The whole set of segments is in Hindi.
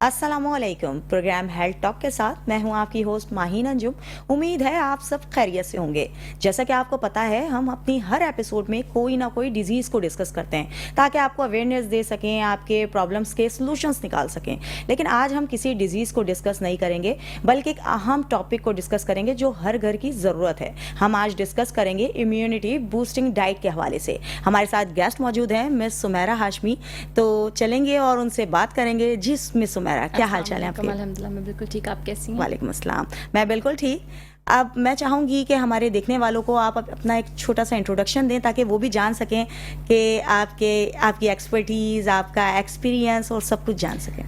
अस्सलामुअलैकुम। प्रोग्राम हेल्थ टॉक के साथ मैं हूं आपकी होस्ट माहीन अंजुम। उम्मीद है आप सब खैरियत से होंगे। जैसा कि आपको पता है, हम अपनी हर एपिसोड में कोई ना कोई डिजीज़ को डिस्कस करते हैं ताकि आपको अवेयरनेस दे सकें, आपके प्रॉब्लम्स के सॉल्यूशंस निकाल सकें। लेकिन आज हम किसी डिजीज़ को डिस्कस नहीं करेंगे, बल्कि एक अहम टॉपिक को डिस्कस करेंगे जो हर घर की ज़रूरत है। हम आज डिस्कस करेंगे इम्यूनिटी बूस्टिंग डाइट के हवाले से। हमारे साथ गेस्ट मौजूद हैं मिस सुमेरा हाशमी, तो चलेंगे और उनसे बात करेंगे। जी मिस सुमेरा, क्या हाल चाल है आपके? अल्हम्दुलिल्लाह, मैं बिल्कुल ठीक। आप कैसी हैं? वालेकुम अस्सलाम, मैं बिल्कुल ठीक। अब मैं चाहूँगी कि हमारे देखने वालों को आप अपना एक छोटा सा इंट्रोडक्शन दें ताकि वो भी जान सकें कि आपकी एक्सपर्टीज़, आपका एक्सपीरियंस और सब कुछ जान सकें।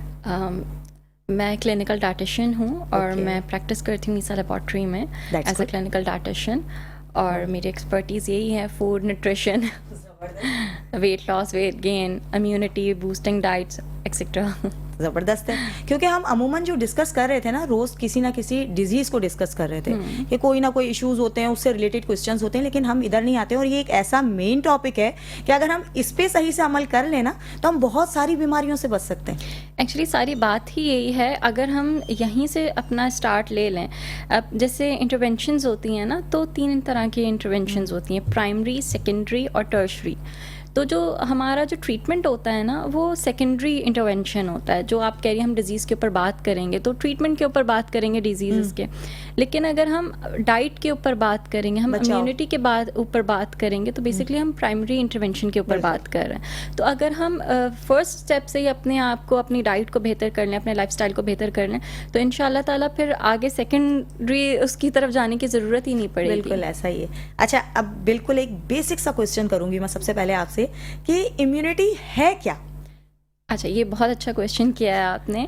मैं क्लिनिकल डाइटिशियन हूँ और Okay. मैं प्रैक्टिस करती हूँ ईसा लेबॉर्ट्री में That's as a good. Clinical dietitian. और मेरी एक्सपर्टीज़ यही है food, nutrition, weight loss, weight gain, immunity boosting diets etcetera. ज़बरदस्त है, क्योंकि हम अमूमन जो डिस्कस कर रहे थे ना, रोज़ किसी ना किसी डिजीज़ को डिस्कस कर रहे थे कि कोई ना कोई इश्यूज़ होते हैं, उससे रिलेटेड क्वेश्चंस होते हैं, लेकिन हम इधर नहीं आते। और ये एक ऐसा मेन टॉपिक है कि अगर हम इस पे सही से अमल कर लेना तो हम बहुत सारी बीमारियों से बच सकते हैं। एक्चुअली सारी बात ही यही है, अगर हम यहीं से अपना स्टार्ट ले लें। अब जैसे इंटरवेंशंस होती हैं ना, तो 3 तरह की इंटरवेंशंस होती हैं, प्राइमरी, सेकेंडरी और टर्शरी। तो जो हमारा जो ट्रीटमेंट होता है ना, वो सेकेंडरी इंटरवेंशन होता है। जो आप कह रही हैं हम डिज़ीज़ के ऊपर बात करेंगे, तो ट्रीटमेंट के ऊपर बात करेंगे डिजीज़ के। लेकिन अगर हम डाइट के ऊपर बात करेंगे, हम इम्यूनिटी के ऊपर बात करेंगे, तो बेसिकली हम प्राइमरी इंटरवेंशन के ऊपर बात कर रहे हैं। तो अगर हम फर्स्ट स्टेप से ही अपने आप को, अपनी डाइट को बेहतर कर लें, अपने लाइफस्टाइल को बेहतर कर लें, तो इंशाल्लाह ताला फिर आगे सेकेंडरी उसकी तरफ जाने की ज़रूरत ही नहीं पड़ेगी। बिल्कुल ऐसा ही है। अच्छा, अब बिल्कुल एक बेसिक सा क्वेश्चन करूंगी मैं सबसे पहले आपसे कि इम्यूनिटी है क्या? अच्छा, ये बहुत अच्छा क्वेश्चन किया है आपने।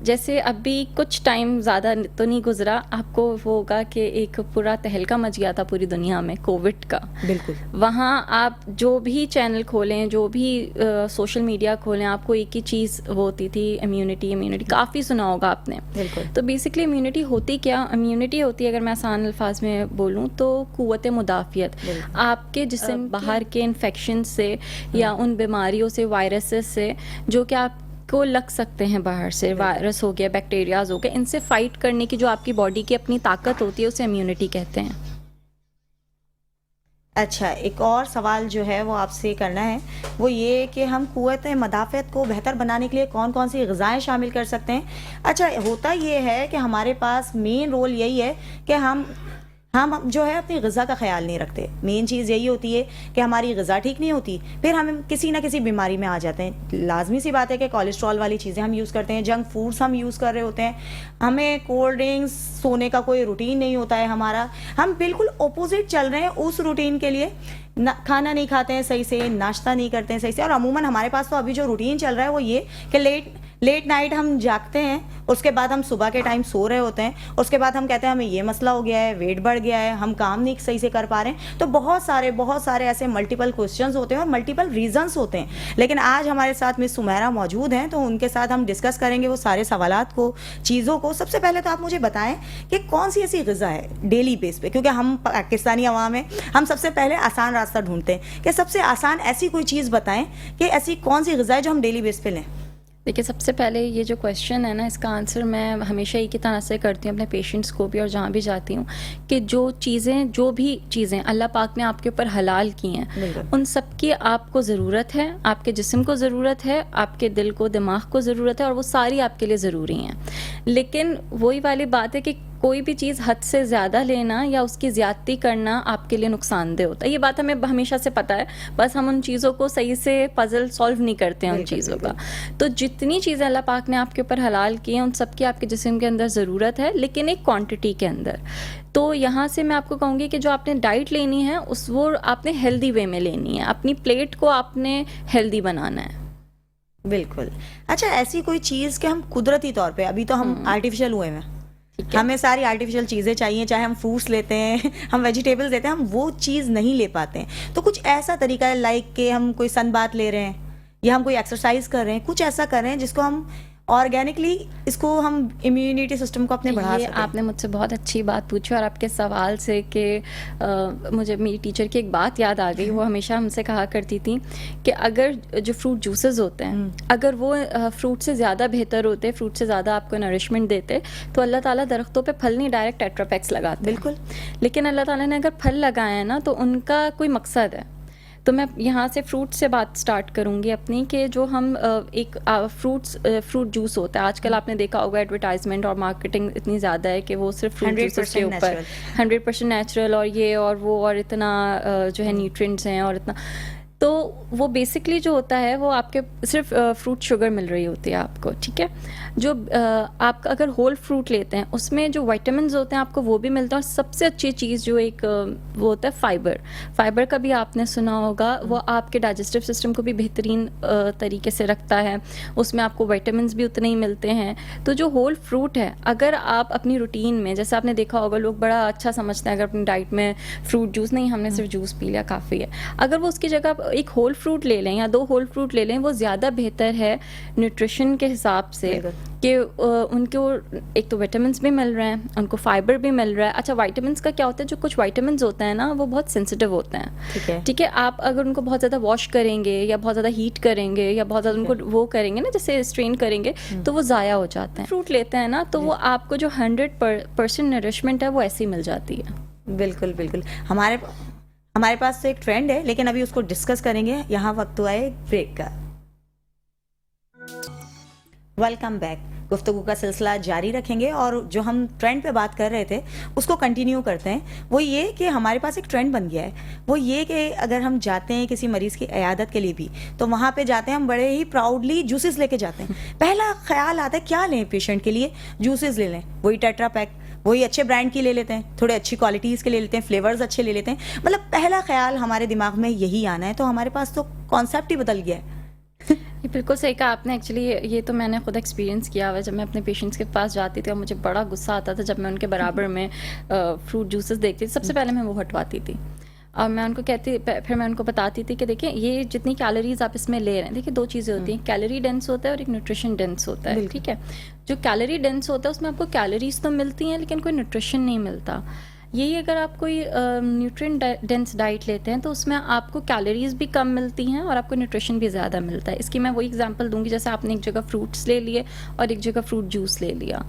जैसे अभी कुछ टाइम ज़्यादा तो नहीं गुजरा, आपको वो होगा कि एक पूरा तहलका मच गया था पूरी दुनिया में कोविड का। बिल्कुल। वहाँ आप जो भी चैनल खोलें, जो भी सोशल मीडिया खोलें, आपको एक ही चीज़ वो होती थी, इम्यूनिटी। काफ़ी सुना होगा आपने। बिल्कुल। तो बेसिकली इम्यूनिटी होती क्या? इम्यूनिटी होती है, अगर मैं आसान अल्फाज में बोलूँ, तो कुव्वत मुदाफ़ियत। आपके जिस्म बाहर के इन्फेक्शन से या उन बीमारियों से, वायरसेस से जो कि आपको लग सकते हैं बाहर से, वायरस हो गया, बैक्टीरियाज हो गए, इनसे फाइट करने की जो आपकी बॉडी की अपनी ताकत होती है, उसे इम्यूनिटी कहते हैं। अच्छा, एक और सवाल जो है वो आपसे करना है, वो ये कि हम कुव्वत मदाफ़ियत को बेहतर बनाने के लिए कौन कौन सी ग़िज़ाएँ शामिल कर सकते हैं? अच्छा, होता ये है कि हमारे पास मेन रोल यही है कि हम जो है अपनी ग़िज़ा का ख्याल नहीं रखते। मेन चीज़ यही होती है कि हमारी ग़िज़ा ठीक नहीं होती, फिर हम किसी ना किसी बीमारी में आ जाते हैं। लाजमी सी बात है कि कोलेस्ट्रॉल वाली चीज़ें हम यूज़ करते हैं, जंक फूड्स हम यूज़ कर रहे होते हैं, हमें कोल्ड ड्रिंक्स, सोने का कोई रूटीन नहीं होता है हमारा, हम बिल्कुल अपोजिट चल रहे हैं उस रूटीन के लिए। खाना नहीं खाते हैं सही से, नाश्ता नहीं करते हैं सही से, और अमूमन हमारे पास तो अभी जो रूटीन चल रहा है वो ये कि लेट नाइट हम जागते हैं, उसके बाद हम सुबह के टाइम सो रहे होते हैं, उसके बाद हम कहते हैं हमें ये मसला हो गया है, वेट बढ़ गया है, हम काम नहीं सही से कर पा रहे हैं। तो बहुत सारे ऐसे मल्टीपल क्वेश्चंस होते हैं और मल्टीपल रीजंस होते हैं। लेकिन आज हमारे साथ मिस सुमेरा मौजूद हैं, तो उनके साथ हम डिस्कस करेंगे वो सारे सवालात को, चीज़ों को। सबसे पहले तो आप मुझे बताएं कि कौन सी ऐसी ग़िज़ा है डेली बेस पे, क्योंकि हम पाकिस्तानी अवाम हैं, हम सबसे पहले आसान रास्ता ढूंढते हैं कि सबसे आसान ऐसी कोई चीज़ बताएं कि ऐसी कौन सी ग़िज़ा है जो हम डेली बेस पे लें। देखिए, सबसे पहले ये जो क्वेश्चन है ना, इसका आंसर मैं हमेशा एक ही तरह से करती हूँ अपने पेशेंट्स को भी और जहाँ भी जाती हूँ, कि जो भी चीज़ें अल्लाह पाक ने आपके ऊपर हलाल की हैं, उन सब की आपको ज़रूरत है, आपके जिस्म को ज़रूरत है, आपके दिल को, दिमाग को ज़रूरत है, और वो सारी आपके लिए ज़रूरी हैं। लेकिन वही वाली बात है कि कोई भी चीज़ हद से ज़्यादा लेना या उसकी ज़्यादती करना आपके लिए नुकसानदेह होता है। ये बात हमें हमेशा से पता है, बस हम उन चीज़ों को सही से पजल सॉल्व नहीं करते हैं उन चीज़ों का। तो जितनी चीज़ें अल्लाह पाक ने आपके ऊपर हलाल की हैं, उन सब की आपके जिस्म के अंदर ज़रूरत है, लेकिन एक क्वांटिटी के अंदर। तो यहाँ से मैं आपको कहूँगी कि जो आपने डाइट लेनी है, वो आपने हेल्दी वे में लेनी है, अपनी प्लेट को आपने हेल्दी बनाना है। बिल्कुल। अच्छा, ऐसी कोई चीज़ कि हम कुदरती तौर पे, अभी तो हम आर्टिफिशियल हुए हैं, हमें सारी आर्टिफिशियल चीज़ें चाहिए, चाहे हम फ्रूट्स लेते हैं, हम वेजिटेबल्स लेते हैं, हम वो चीज़ नहीं ले पाते हैं। तो कुछ ऐसा तरीका है, लाइक कि हम कोई सन बाथ ले रहे हैं या हम कोई एक्सरसाइज कर रहे हैं, कुछ ऐसा कर रहे हैं जिसको हम ऑर्गेनिकली इसको हम इम्यूनिटी सिस्टम को अपने बढ़ा ये सकें। आपने मुझसे बहुत अच्छी बात पूछी और आपके सवाल से कि मुझे मेरी टीचर की एक बात याद आ गई। वो हमेशा हमसे कहा करती थी कि अगर जो फ्रूट जूसेस होते हैं अगर वो फ्रूट से ज़्यादा बेहतर होते, फ्रूट से ज़्यादा आपको नरिशमेंट देते, तो अल्लाह ताला दरख्तों पे फल नहीं डायरेक्ट टेट्रापैक्स लगाते हैं। बिल्कुल। लेकिन अल्लाह ताला ने अगर फल लगाए हैं ना तो उनका कोई मकसद है। तो मैं यहाँ से फ्रूट से बात स्टार्ट करूँगी अपनी कि जो हम एक फ्रूट जूस होता है, आजकल आपने देखा होगा एडवर्टाइजमेंट और मार्केटिंग इतनी ज़्यादा है कि वो सिर्फ फ्रूट जूसेस के ऊपर 100% नेचुरल और ये और वो और इतना जो है न्यूट्रिएंट्स हैं और इतना, तो वो बेसिकली जो होता है वो आपके सिर्फ फ्रूट शुगर मिल रही होती है आपको, ठीक है। जो आप अगर होल फ्रूट लेते हैं उसमें जो विटामिन्स होते हैं आपको वो भी मिलता है, और सबसे अच्छी चीज़ जो एक वो होता है फाइबर का भी आपने सुना होगा, वो आपके डाइजेस्टिव सिस्टम को भी बेहतरीन तरीके से रखता है, उसमें आपको विटामिन्स भी उतने ही मिलते हैं। तो जो होल फ्रूट है अगर आप अपनी रूटीन में, जैसे आपने देखा होगा लोग बड़ा अच्छा समझते हैं अगर अपनी डाइट में फ्रूट जूस नहीं, हमने सिर्फ जूस पी लिया काफ़ी है, अगर वो उसकी जगह एक होल फ्रूट ले लें या 2 होल फ्रूट ले लें, वो ज़्यादा बेहतर है न्यूट्रिशन के हिसाब से कि उनको एक तो विटामिन्स भी मिल रहे हैं, उनको फाइबर भी मिल रहा है। अच्छा, विटामिन्स का क्या होता है, जो कुछ विटामिन्स होते हैं ना वो बहुत सेंसिटिव होते हैं, ठीक है। आप अगर उनको बहुत ज़्यादा वॉश करेंगे या बहुत ज़्यादा हीट करेंगे या बहुत ज़्यादा उनको वो करेंगे ना, जैसे स्ट्रेन करेंगे, तो वो ज़ाया हो जाते हैं। फ्रूट लेते हैं ना तो वो आपको जो 100% नरिशमेंट है वो ऐसी मिल जाती है। बिल्कुल बिल्कुल। हमारे पास तो एक ट्रेंड है, लेकिन अभी उसको डिस्कस करेंगे। यहाँ वक्त हुआ है ब्रेक का। Welcome back. गुफ्तगू का सिलसिला जारी रखेंगे और जो हम ट्रेंड पे बात कर रहे थे उसको कंटिन्यू करते हैं। वो ये कि हमारे पास एक ट्रेंड बन गया है, वो ये कि अगर हम जाते हैं किसी मरीज़ की इयादत के लिए भी, तो वहाँ पे जाते हैं हम बड़े ही प्राउडली जूसेस लेके जाते हैं। पहला ख्याल आता है क्या लें पेशेंट के लिए, जूसेस ले लें, वही टेट्रा पैक, वही अच्छे ब्रांड की ले लेते हैं, थोड़े अच्छी क्वालिटीज़ के ले लेते हैं, फ्लेवर्स अच्छे ले लेते हैं। मतलब पहला ख्याल हमारे दिमाग में यही आना है। तो हमारे पास तो कॉन्सेप्ट ही बदल गया है। ये बिल्कुल सही कहा आपने। एक्चुअली ये तो मैंने खुद एक्सपीरियंस किया हुआ है। जब मैं अपने पेशेंट्स के पास जाती थी और मुझे बड़ा गुस्सा आता था जब मैं उनके बराबर में फ्रूट जूसेस देखती थी, सबसे पहले मैं वो हटवाती थी और मैं उनको फिर मैं उनको बताती थी कि देखिए ये जितनी कैलोरीज आप इसमें ले रहे हैं, देखिए 2 चीज़ें होती हैं, कैलोरी डेंस होता है और एक न्यूट्रिशन डेंस होता है, ठीक है। जो कैलोरी डेंस होता है उसमें आपको कैलोरीज तो मिलती हैं लेकिन कोई न्यूट्रिशन नहीं मिलता। यही अगर आप कोई न्यूट्रिएंट डेंस डाइट लेते हैं तो उसमें आपको कैलोरीज भी कम मिलती हैं और आपको न्यूट्रिशन भी ज़्यादा मिलता है। इसकी मैं वही एग्जांपल दूंगी, जैसे आपने एक जगह फ्रूट्स ले लिए और एक जगह फ्रूट जूस ले लिया,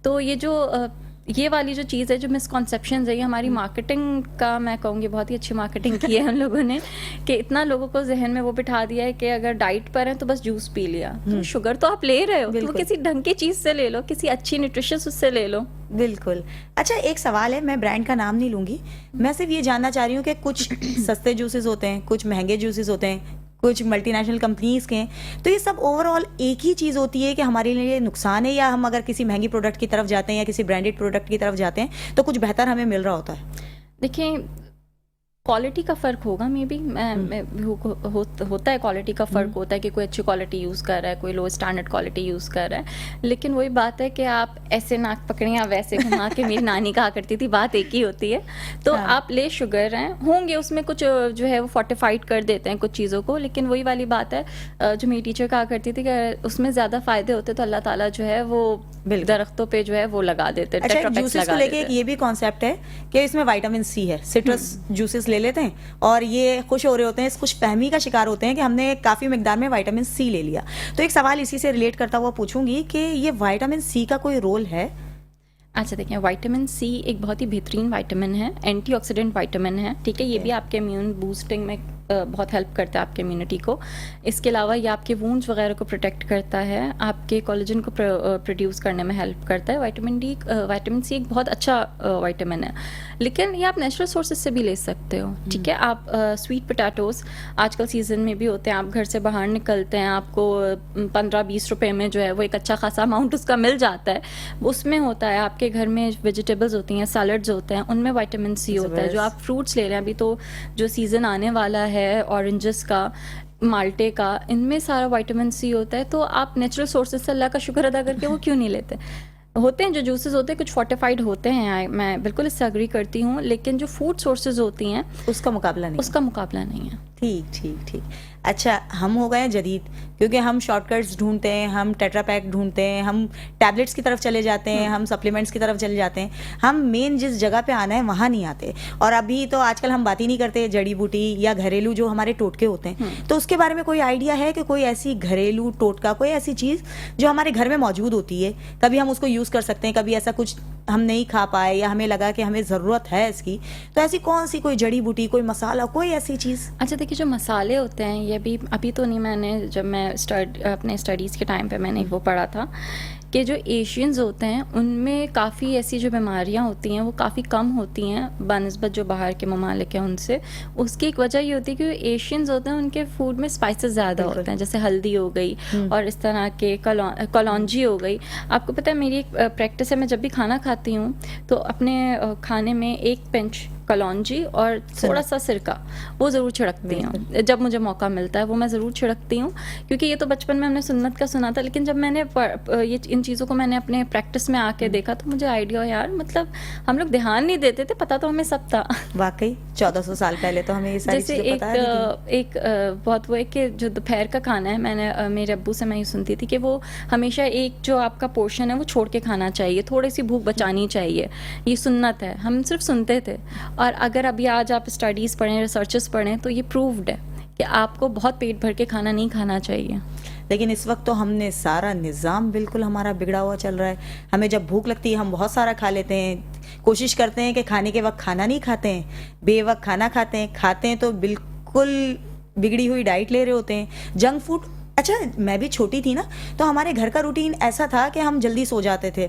तो ये जो ये वाली जो चीज़ है, जो मिसकॉन्सेप्शन है, ये हमारी मार्केटिंग का, मैं कहूँगी बहुत ही अच्छी मार्केटिंग की है हम लोगों ने, कि इतना लोगों को जहन में वो बिठा दिया है कि अगर डाइट पर है तो बस जूस पी लिया। तो शुगर तो आप ले रहे हो तो किसी ढंग की चीज़ से ले लो, किसी अच्छी न्यूट्रिशियस उससे ले लो। बिल्कुल। अच्छा, एक सवाल है, मैं ब्रांड का नाम नहीं लूँगी, मैं सिर्फ ये जानना चाह रही हूँ कि कुछ सस्ते जूसेस होते हैं, कुछ महंगे जूसेस होते हैं, कुछ मल्टीनेशनल कंपनीज के हैं, तो ये सब ओवरऑल एक ही चीज़ होती है कि हमारे लिए नुकसान है, या हम अगर किसी महंगी प्रोडक्ट की तरफ जाते हैं या किसी ब्रांडेड प्रोडक्ट की तरफ जाते हैं तो कुछ बेहतर हमें मिल रहा होता है? देखिए, क्वालिटी का फ़र्क होगा, मे बी होता है, क्वालिटी का फ़र्क होता है कि कोई अच्छी क्वालिटी यूज़ कर रहा है, कोई लो स्टैंडर्ड क्वालिटी यूज़ कर रहा है। लेकिन वही बात है कि आप ऐसे नाक पकड़ें या वैसे घुमा के, मेरी नानी कहा करती थी, बात एक ही होती है। तो आप ले शुगर हैं, होंगे उसमें कुछ जो है वो फोर्टिफाइड कर देते हैं कुछ चीज़ों को, लेकिन वही वाली बात है जो मेरी टीचर कहा करती थी कि उसमें ज़्यादा फ़ायदे होते तो अल्लाह ताला जो है वो दरख्तों पे जो है वो लगा देते हैं। अच्छा, जूसेस को लेके ये भी कॉन्सेप्ट है कि इसमें विटामिन सी है, सिट्रस जूसेस ले लेते हैं और ये खुश हो रहे होते हैं, इस खुश फहमी का शिकार होते हैं कि हमने काफ़ी मिकदार में विटामिन सी ले लिया। तो एक सवाल इसी से रिलेट करता हुआ पूछूंगी कि ये विटामिन सी का कोई रोल है? अच्छा, देखिए, विटामिन सी एक बहुत ही बेहतरीन विटामिन है, एंटीऑक्सीडेंट विटामिन है, ठीक है। ये भी आपके इम्यून बूस्टिंग में बहुत हेल्प करता है आपके इम्यूनिटी को। इसके अलावा ये आपके वूंड्स वगैरह को प्रोटेक्ट करता है, आपके कोलेजन को प्रोड्यूस करने में हेल्प करता है। विटामिन सी एक बहुत अच्छा विटामिन है, लेकिन ये आप नेचुरल सोर्सेज से भी ले सकते हो, ठीक है। आप स्वीट पोटैटोज़ आजकल सीज़न में भी होते हैं, आप घर से बाहर निकलते हैं, आपको 15-20 रुपए में जो है वो एक अच्छा खासा अमाउंट उसका मिल जाता है। उसमें होता है, आपके घर में वेजिटेबल्स होती हैं, सैलड्स होते हैं, उनमें विटामिन सी होता है। जो आप फ्रूट्स ले रहे हैं, अभी तो जो सीज़न आने वाला है ऑरेंजेस का, माल्टे का, इनमें सारा विटामिन सी होता है। तो आप नेचुरल सोर्सेज से अल्लाह का शुक्र अदा करके वो क्यों नहीं लेते? होते हैं जो जूसेस होते हैं कुछ फोर्टिफाइड होते हैं, मैं बिल्कुल इससे अग्री करती हूँ, लेकिन जो फूड सोर्सेज होती हैं उसका मुकाबला नहीं। उसका मुकाबला नहीं है। ठीक ठीक ठीक। अच्छा, हम हो गए जदीद, क्योंकि हम शॉर्टकट्स ढूंढते हैं, हम टेट्रा पैक ढूंढते हैं, हम टैबलेट्स की तरफ चले जाते हैं, हम सप्लीमेंट्स की तरफ चले जाते हैं, हम मेन जिस जगह पे आना है वहाँ नहीं आते। और अभी तो आजकल हम बात ही नहीं करते जड़ी बूटी या घरेलू जो हमारे टोटके होते हैं, तो उसके बारे में कोई आइडिया है कि कोई ऐसी घरेलू टोटका, कोई ऐसी चीज़ जो हमारे घर में मौजूद होती है, कभी हम उसको यूज़ कर सकते हैं, कभी ऐसा कुछ हम नहीं खा पाए या हमें लगा कि हमें ज़रूरत है इसकी, तो ऐसी कौन सी कोई जड़ी बूटी, कोई मसाला, कोई ऐसी चीज़? अच्छा देखिए, जो मसाले होते हैं ये भी अभी तो नहीं, मैंने जब मैं अपने स्टडीज़ के टाइम पे मैंने वो पढ़ा था कि जो एशियंस होते हैं उनमें काफ़ी ऐसी जो बीमारियां होती हैं वो काफ़ी कम होती हैं बनस्बत जो बाहर के ममालिक हैं उनसे। उसकी एक वजह ये होती है कि एशियंस होते हैं उनके फूड में स्पाइसेस ज़्यादा होते हैं, जैसे हल्दी हो गई और इस तरह के कलौंजी हो गई। आपको पता है मेरी एक प्रैक्टिस है, मैं जब भी खाना खाती हूँ तो अपने खाने में 1 पिंच कलौंजी और थोड़ा सा सिरका वो ज़रूर छिड़कती हूँ, जब मुझे मौका मिलता है वो मैं ज़रूर छिड़कती हूँ, क्योंकि ये तो बचपन में हमने सुन्नत का सुना था, लेकिन जब मैंने ये इन चीज़ों को मैंने अपने प्रैक्टिस में आके देखा तो मुझे आइडिया, यार मतलब हम लोग ध्यान नहीं देते थे, पता तो हमें सब था। वाकई 1400 साल पहले तो हमें ये सारी जैसे चीज़ें पता है। एक बहुत वो है कि जो दोपहर का खाना है, मैंने मेरे अब्बू से मैं ये सुनती थी कि वो हमेशा एक जो आपका पोर्शन है वो छोड़ के खाना चाहिए, थोड़ी सी भूख बचानी चाहिए, ये सुन्नत है, हम सिर्फ सुनते थे। और अगर अभी आज आप स्टडीज़ पढ़ें, रिसर्चेस पढ़ें तो ये प्रूव्ड है कि आपको बहुत पेट भर के खाना नहीं खाना चाहिए। लेकिन इस वक्त तो हमने सारा निज़ाम बिल्कुल हमारा बिगड़ा हुआ चल रहा है। हमें जब भूख लगती है हम बहुत सारा खा लेते हैं, कोशिश करते हैं कि खाने के वक्त खाना नहीं खाते हैं, बेवक्त खाना खाते हैं तो बिल्कुल बिगड़ी हुई डाइट ले रहे होते हैं, जंक फूड। अच्छा, मैं भी छोटी थी ना तो हमारे घर का रूटीन ऐसा था कि हम जल्दी सो जाते थे,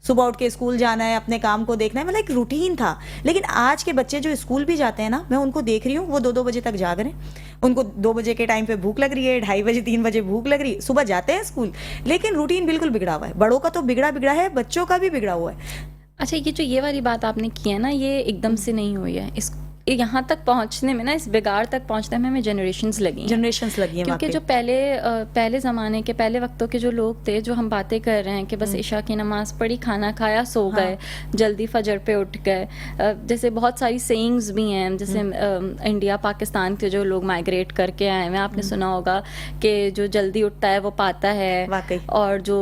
सुबह उठ के स्कूल जाना है, अपने काम को देखना है, मतलब एक रूटीन था। लेकिन आज के बच्चे जो स्कूल भी जाते हैं ना, मैं उनको देख रही हूँ वो 2-2 बजे तक जाग रहे हैं, उनको 2 बजे के टाइम पे भूख लग रही है, 2:30 बजे 3 बजे भूख लग रही है, सुबह जाते हैं स्कूल, लेकिन रूटीन बिल्कुल बिगड़ा हुआ है। बड़ों का तो बिगड़ा है, बच्चों का भी बिगड़ा हुआ है। अच्छा, ये जो ये वाली बात आपने की है ना, ये एकदम से नहीं हुई है, इस यहाँ तक पहुँचने में ना, इस बिगाड़ तक पहुँचने में हमें जनरेशंस लगी हैं, क्योंकि जो पहले ज़माने के पहले वक्तों के जो लोग थे, जो हम बातें कर रहे हैं कि बस इशा की नमाज़ पढ़ी, खाना खाया, सो गए, जल्दी फजर पे उठ गए। जैसे बहुत सारी सेइंग्स भी हैं, जैसे इंडिया पाकिस्तान के जो लोग माइग्रेट करके आए हैं, आपने सुना होगा कि जो जल्दी उठता है वो पाता है, और जो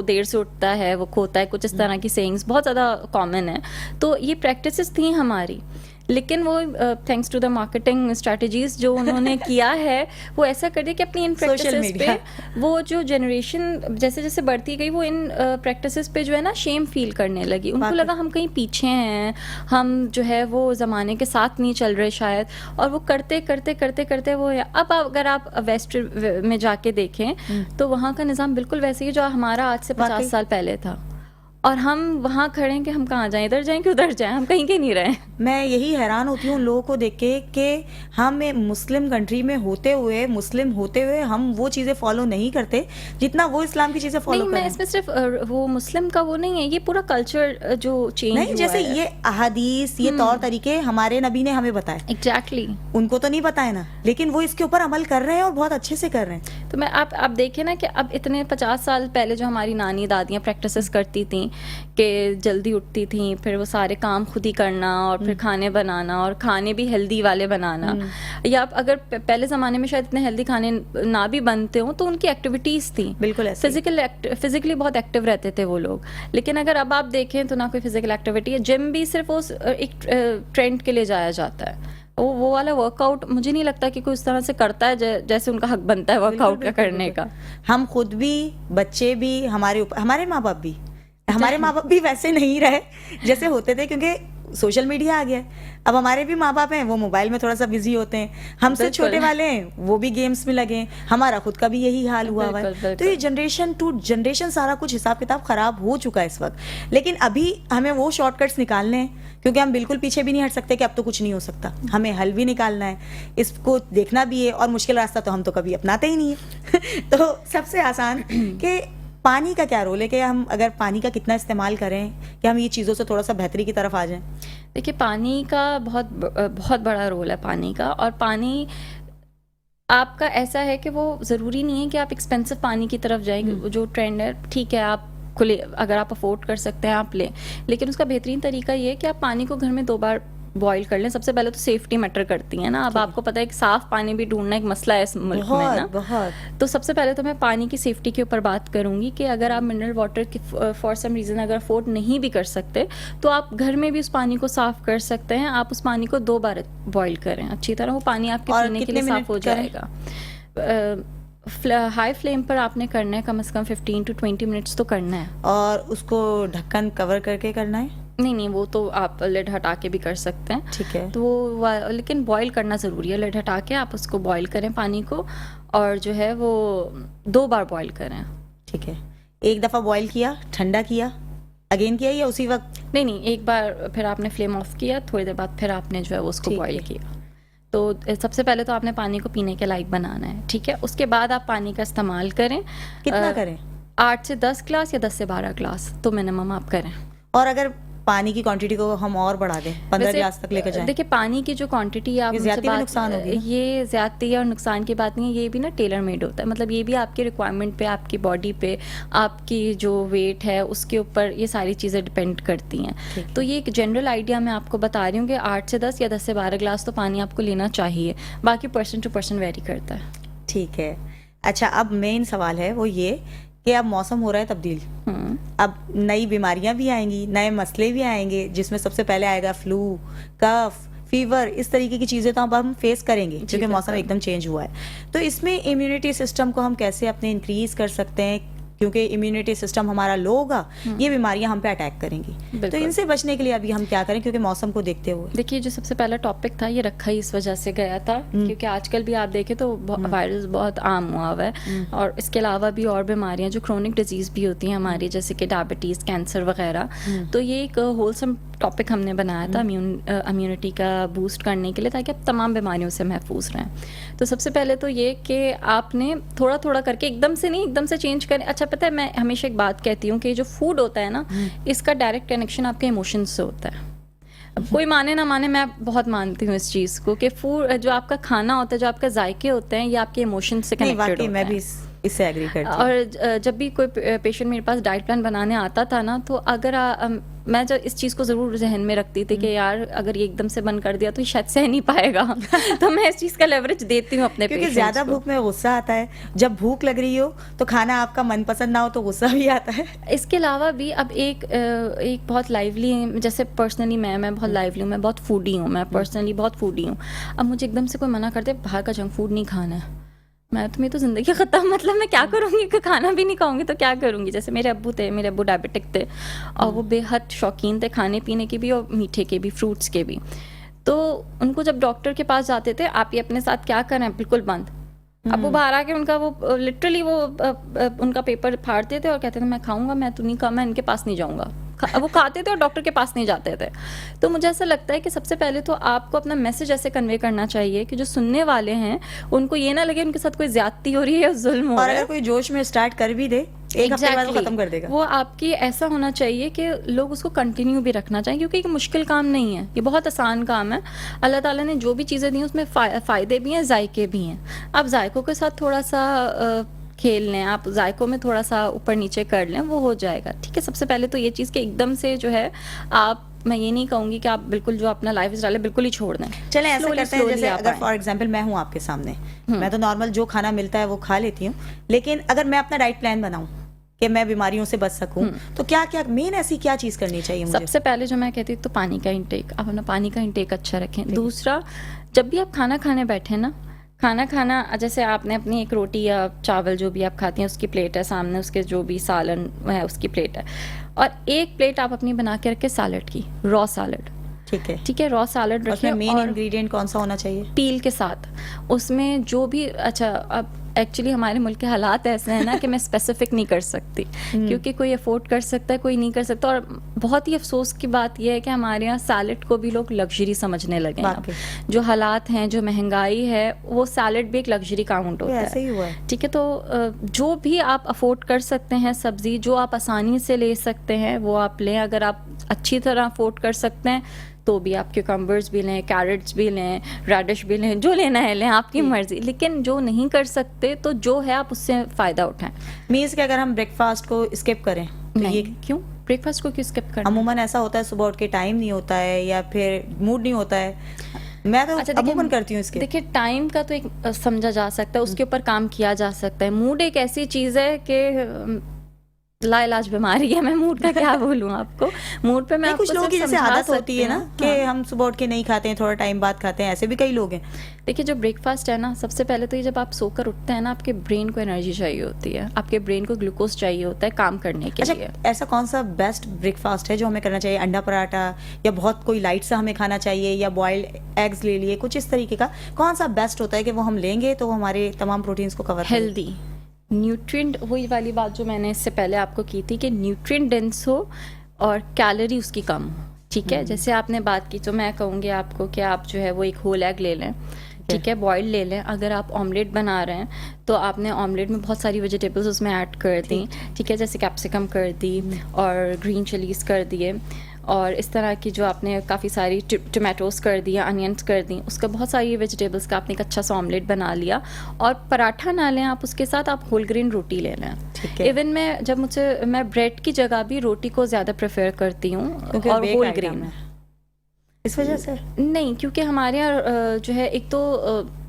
देर से उठता है वो खोता है। कुछ इस तरह की सेइंग्स बहुत ज़्यादा कॉमन है। तो ये प्रैक्टिस थी हमारी, लेकिन वो thanks to the marketing strategies जो उन्होंने किया है, वो ऐसा कर दिया कि अपनी इन प्रैक्टिसेस पे वो जो जनरेशन जैसे जैसे बढ़ती गई वो इन प्रैक्टिसेस पे जो है ना शेम फील करने लगी। उनको लगा हम कहीं पीछे हैं, हम जो है वो ज़माने के साथ नहीं चल रहे शायद, और वो करते करते करते करते वो अब अगर आप वेस्ट में जाके देखें तो वहाँ का निज़ाम बिल्कुल वैसे ही जो हमारा आज से 50 साल पहले था, और हम वहाँ खड़े हैं कि हम कहाँ जाएं, इधर जाएं कि उधर जाएं, हम कहीं के नहीं रहे। मैं यही हैरान होती हूँ लोगों को देख के कि हम मुस्लिम कंट्री में होते हुए, मुस्लिम होते हुए हम वो चीज़ें फॉलो नहीं करते जितना वो इस्लाम की चीज़ें फॉलो करते हैं। मैं इसमें सिर्फ वो मुस्लिम का वो नहीं है, ये पूरा कल्चर जो चेंज नहीं, जैसे ये अहादीस, ये तौर तरीके हमारे नबी ने हमें बताए, एग्जैक्टली उनको तो नहीं बताए ना, लेकिन वो इसके ऊपर अमल कर रहे हैं और बहुत अच्छे से कर रहे हैं। तो मैं आप देखें ना कि अब इतने 50 साल पहले जो हमारी नानी दादियाँ प्रैक्टिसेस करती थी कि जल्दी उठती थी, फिर वो सारे काम खुद ही करना, और फिर खाने बनाना, और खाने भी हेल्दी वाले बनाना, या अगर पहले ज़माने में शायद इतने हेल्दी खाने ना भी बनते हों तो उनकी एक्टिविटीज़ थी, बिल्कुल फिजिकली बहुत एक्टिव रहते थे वो लोग। लेकिन अगर अब आप देखें तो ना कोई फिजिकल एक्टिविटी है, जिम भी सिर्फ वो एक ट्रेंड के लिए जाया जाता है। वो वाला वर्कआउट मुझे नहीं लगता कि कोई उस तरह से करता है जैसे उनका हक बनता है वर्कआउट का करने का। हम खुद भी, बच्चे भी, हमारे माँ बाप भी वैसे नहीं रहे जैसे होते थे, क्योंकि सोशल मीडिया आ गया है। अब हमारे भी माँ बाप हैं, वो मोबाइल में थोड़ा सा बिजी होते हैं, हमसे छोटे वाले हैं वो भी गेम्स में लगे, हमारा खुद का भी यही हाल हुआ है। तो ये जनरेशन टू जनरेशन सारा कुछ हिसाब किताब खराब हो चुका है इस वक्त। लेकिन अभी हमें वो शॉर्टकट्स निकालने हैं, क्योंकि हम बिल्कुल पीछे भी नहीं हट सकते कि अब तो कुछ नहीं हो सकता, हमें हल भी निकालना है, इसको देखना भी है, और मुश्किल रास्ता तो हम तो कभी अपनाते ही नहीं है। तो सबसे आसान कि पानी का क्या रोल है, कि हम अगर पानी का कितना इस्तेमाल करें कि हम ये चीज़ों से थोड़ा सा बेहतरी की तरफ आ जाएं? देखिए, पानी का बहुत बड़ा रोल है पानी का, और पानी आपका ऐसा है कि वो ज़रूरी नहीं है कि आप एक्सपेंसिव पानी की तरफ जाएंगे। जो ट्रेंड है ठीक है, आप खुले अगर आप अफोर्ड कर सकते हैं आप लें, लेकिन उसका बेहतरीन तरीका ये है कि आप पानी को घर में 2 बार बॉईल कर लें। सबसे पहले तो सेफ्टी मैटर करती है ना। अब आपको पता है कि साफ़ पानी भी ढूंढना एक मसला है इस मुल्क में ना। बहुत तो सबसे पहले तो मैं पानी की सेफ्टी के ऊपर बात करूंगी कि अगर आप मिनरल वाटर की फॉर सम रीज़न अगर अफोर्ड नहीं भी कर सकते तो आप घर में भी उस पानी को साफ़ कर सकते हैं। आप उस पानी को 2 बार बॉईल करें अच्छी तरह, वो पानी आपके पीने के लिए साफ़ हो जाएगा। हाई फ्लेम पर आपने करना है, कम से कम 15 to 20 मिनट्स तो करना है। और उसको ढक्कन कवर करके करना है? नहीं, वो तो आप लिड हटा के भी कर सकते हैं। ठीक है। तो लेकिन बॉईल करना ज़रूरी है। लिड हटा के आप उसको बॉईल करें पानी को, और जो है वो 2 बार बॉईल करें। ठीक है। एक दफ़ा बॉईल किया, ठंडा किया, अगेन किया या उसी वक्त? नहीं, एक बार फिर आपने फ्लेम ऑफ किया, थोड़ी देर बाद फिर आपने जो है वो उसको बॉईल किया। तो सबसे पहले तो आपने पानी को पीने के लायक बनाना है, ठीक है। उसके बाद आप पानी का इस्तेमाल करें। कितना करें? 8 से 10 ग्लास या 10 से 12 ग्लास तो मिनिमम आप करें। और अगर पानी की क्वांटिटी को हम और बढ़ा दें, 15 ग्लास तक लेकर जाएं? देखिए, पानी की जो क्वांटिटी आप ज्यादती में नुकसान होगी ना? ये ज्यादती और नुकसान की बात नहीं है, ये भी ना टेलर मेड होता है। मतलब ये भी आपकी रिक्वायरमेंट पे, आपकी बॉडी पे, आपकी जो वेट है उसके ऊपर ये सारी चीज़ें डिपेंड करती हैं। तो ये एक जनरल आइडिया मैं आपको बता रही हूँ कि 8 से 10 या 10 से 12 ग्लास तो पानी आपको लेना चाहिए। बाकी पर्सन टू पर्सन वेरी करता है। ठीक है। अच्छा, अब मेन सवाल है वो ये कि अब मौसम हो रहा है तब्दील, अब नई बीमारियां भी आएंगी, नए मसले भी आएंगे, जिसमें सबसे पहले आएगा फ्लू, कफ, फीवर, इस तरीके की चीज़ें तो अब हम फेस करेंगे क्योंकि मौसम एकदम चेंज हुआ है। तो इसमें इम्यूनिटी सिस्टम को हम कैसे अपने इंक्रीज कर सकते हैं, क्योंकि इम्यूनिटी सिस्टम हमारा लो होगा, ये बीमारियां हम पे अटैक करेंगी। तो इनसे बचने के लिए अभी हम क्या करें, क्योंकि मौसम को देखते हुए? देखिए, जो सबसे पहला टॉपिक था ये रखा ही इस वजह से गया था क्योंकि आजकल भी आप देखें तो वायरस बहुत आम हुआ हुआ है, और इसके अलावा भी और बीमारियां जो क्रोनिक डिजीज़ भी होती हैं हमारी, जैसे कि डायबिटीज़, कैंसर वगैरह। तो ये एक होलसम टॉपिक हमने बनाया था इम्यूनिटी का बूस्ट करने के लिए, ताकि आप तमाम बीमारियों से महफूज रहें। तो सबसे पहले तो ये कि आपने थोड़ा थोड़ा करके, एकदम से नहीं, एकदम से चेंज करें। अच्छा, पता है मैं हमेशा एक बात कहती हूँ कि जो फूड होता है ना, इसका डायरेक्ट कनेक्शन आपके इमोशंस से होता है। अब कोई माने ना माने, मैं बहुत मानती हूँ इस चीज़ को कि फूड, जो आपका खाना होता है, जो आपके जायके होते हैं, ये आपके इमोशंस से कनेक्टेड होते हैं। मैं भी इससे एग्री करती हूँ। और जब भी कोई पेशेंट मेरे पास डाइट प्लान बनाने आता था ना, तो अगर मैं जब इस चीज़ को ज़रूर जहन में रखती थी कि यार अगर ये एकदम से बंद कर दिया तो ये शायद सह नहीं पाएगा तो मैं इस चीज़ का लेवरेज देती हूँ अपने पेशेंट्स को। क्योंकि ज़्यादा भूख में गुस्सा आता है, जब भूख लग रही हो तो खाना आपका मनपसंद ना हो तो गुस्सा भी आता है। इसके अलावा भी अब एक बहुत लाइवली, जैसे पर्सनली मैं बहुत लाइवली हूँ, मैं बहुत फूडी हूँ, मैं पर्सनली बहुत फूडी हूँ। अब मुझे एकदम से कोई मना करते बाहर का जंक फूड नहीं खाना है, मेरी तो ज़िंदगी ख़त्म। मतलब मैं क्या करूँगी कि खाना भी नहीं खाऊंगी तो क्या करूँगी। जैसे मेरे अब्बू डायबिटिक थे और वो बेहद शौकीन थे खाने पीने के भी और मीठे के भी, फ्रूट्स के भी। तो उनको जब डॉक्टर के पास जाते थे, आप ये अपने साथ क्या करें, बिल्कुल बंद। अब वो बाहर आके उनका वो लिटरली वो उनका पेपर फाड़ते थे और कहते थे मैं खाऊंगा, मैं तो नहीं खा, मैं इनके पास नहीं जाऊँगा। वो खाते थे और डॉक्टर के पास नहीं जाते थे। तो मुझे ऐसा लगता है कि सबसे पहले तो आपको अपना मैसेज ऐसे कन्वे करना चाहिए कि जो सुनने वाले हैं उनको ये ना लगे उनके साथ कोई ज्यादती हो रही है या जुल्म हो रहा है। और अगर कोई जोश में स्टार्ट कर भी दे, एक हफ्ते बाद वो खत्म कर देगा। वो आपकी ऐसा होना चाहिए कि लोग उसको कंटिन्यू भी रखना चाहिए, क्योंकि ये मुश्किल काम नहीं है, ये बहुत आसान काम है। अल्लाह ताला ने जो भी चीज़ें दी उसमें फ़ायदे भी हैं, जायके भी हैं। आप जायकों के साथ थोड़ा सा खेल लें, आप जायकों में थोड़ा सा ऊपर नीचे कर लें, वो हो जाएगा। ठीक है, सबसे पहले तो ये चीज़ कि एकदम से जो है मैं ये नहीं कहूँगी कि आप बिल्कुल जो अपना लाइफ स्टाइल है बिल्कुल ही छोड़ दें। चलें ऐसा करते हैं, जैसे अगर फॉर एग्जांपल मैं हूँ आपके सामने, मैं तो नॉर्मल जो खाना मिलता है वो खा लेती हूँ, लेकिन अगर मैं अपना डाइट प्लान बनाऊँ कि मैं बीमारियों से बच सकूं, तो क्या क्या मेन ऐसी क्या चीज़ करनी चाहिए मुझे? सबसे पहले जो मैं कहती हूँ तो पानी का इंटेक, आप अपना पानी का इंटेक अच्छा रखें। दूसरा, जब भी आप खाना खाने बैठे ना, खाना जैसे आपने अपनी एक रोटी या चावल जो भी आप खाती हैं उसकी प्लेट है सामने, उसके जो भी सालन है उसकी प्लेट है, और एक प्लेट आप अपनी बना के रखें सैलड की, रॉ सैलड। ठीक है, रॉ सैलड रखें। मेन इंग्रेडिएंट कौन सा होना चाहिए? पील के साथ उसमें जो भी, अच्छा अब एक्चुअली हमारे मुल्क के हालात ऐसे हैं ना कि मैं स्पेसिफिक नहीं कर सकती क्योंकि कोई अफोर्ड कर सकता है, कोई नहीं कर सकता। और बहुत ही अफसोस की बात यह है कि हमारे यहाँ सैलड को भी लोग लग्जरी समझने लगे हैं। जो हालात हैं, जो महंगाई है, वो सैलड भी एक लग्जरी काउंट होता है। ऐसे ही हुआ है। ठीक है, तो जो भी आप अफोर्ड कर सकते हैं, सब्जी जो आप आसानी से ले सकते हैं वो आप लें। अगर आप अच्छी तरह अफोर्ड कर सकते हैं तो भी आप क्यूकम्बर्स भी लें, कैरेट्स भी लें, रेडिश भी लें, जो लेना है लें, आपकी मर्जी। लेकिन जो नहीं कर सकते तो जो है आप उससे फ़ायदा उठाएं। मीन्स कि अगर हम ब्रेकफास्ट को स्किप करें तो नहीं, ये क्यों ब्रेकफास्ट को क्यों स्किप करना? अमूमन ऐसा होता है, सुबह उठ के टाइम नहीं होता है या फिर मूड नहीं होता है, मैं तो अच्छा, देखिए- अमूमन करती हूँ इसके। देखिए, टाइम का तो एक समझा जा सकता है, उसके ऊपर काम किया जा सकता है। मूड एक ऐसी चीज़ है कि लाइलाज बीमारी है। मैं मूड का क्या बोलूँ आपको। मूड पे मैं नहीं, आपको कुछ लोगों सिर्फ की जैसे समझा आदत होती सकती है ना हूँ। कि हाँ। हम सुबह उठ के नहीं खाते हैं, थोड़ा टाइम बाद खाते हैं, ऐसे भी कई लोग हैं। देखिए, जो ब्रेकफास्ट है ना, सबसे पहले तो ये जब आप सोकर उठते हैं ना, आपके ब्रेन को एनर्जी चाहिए होती है, आपके ब्रेन को ग्लूकोज चाहिए होता है काम करने के लिए। अच्छा, ऐसा कौन सा बेस्ट ब्रेकफास्ट है जो हमें करना चाहिए? अंडा पराठा या बहुत कोई लाइट सा हमें खाना चाहिए या बॉइल्ड एग्स ले लिए, कुछ इस तरीके का कौन सा बेस्ट होता है कि वो हम लेंगे तो वो हमारे तमाम प्रोटीन्स को कवर करे? हेल्दी, न्यूट्रिएंट, वही वाली बात जो मैंने इससे पहले आपको की थी कि न्यूट्रिएंट डेंस हो और कैलोरी उसकी कम हो। ठीक है, जैसे आपने बात की तो मैं कहूँगी आपको कि आप जो है वो एक होल एग ले लें। ठीक है, बॉइल्ड ले लें। अगर आप ऑमलेट बना रहे हैं तो आपने ऑमलेट में बहुत सारी वेजिटेबल्स उसमें ऐड कर दी। ठीक है, जैसे कैप्सिकम कर दी और ग्रीन चिलीज कर दिए और इस तरह की जो आपने काफ़ी सारी टोमेटोज़ कर दिया, अनियंस कर दी, उसका बहुत सारी वेजिटेबल्स का आपने एक अच्छा सा ऑमलेट बना लिया। और पराठा ना लें आप, उसके साथ आप होल ग्रेन रोटी ले लें। ठीक है। इवन मैं ब्रेड की जगह भी रोटी को ज़्यादा प्रेफर करती हूँ क्योंकि और बेक होल आइटम ग्रेन। है। इस वजह से नहीं, क्योंकि हमारे यहाँ जो है एक तो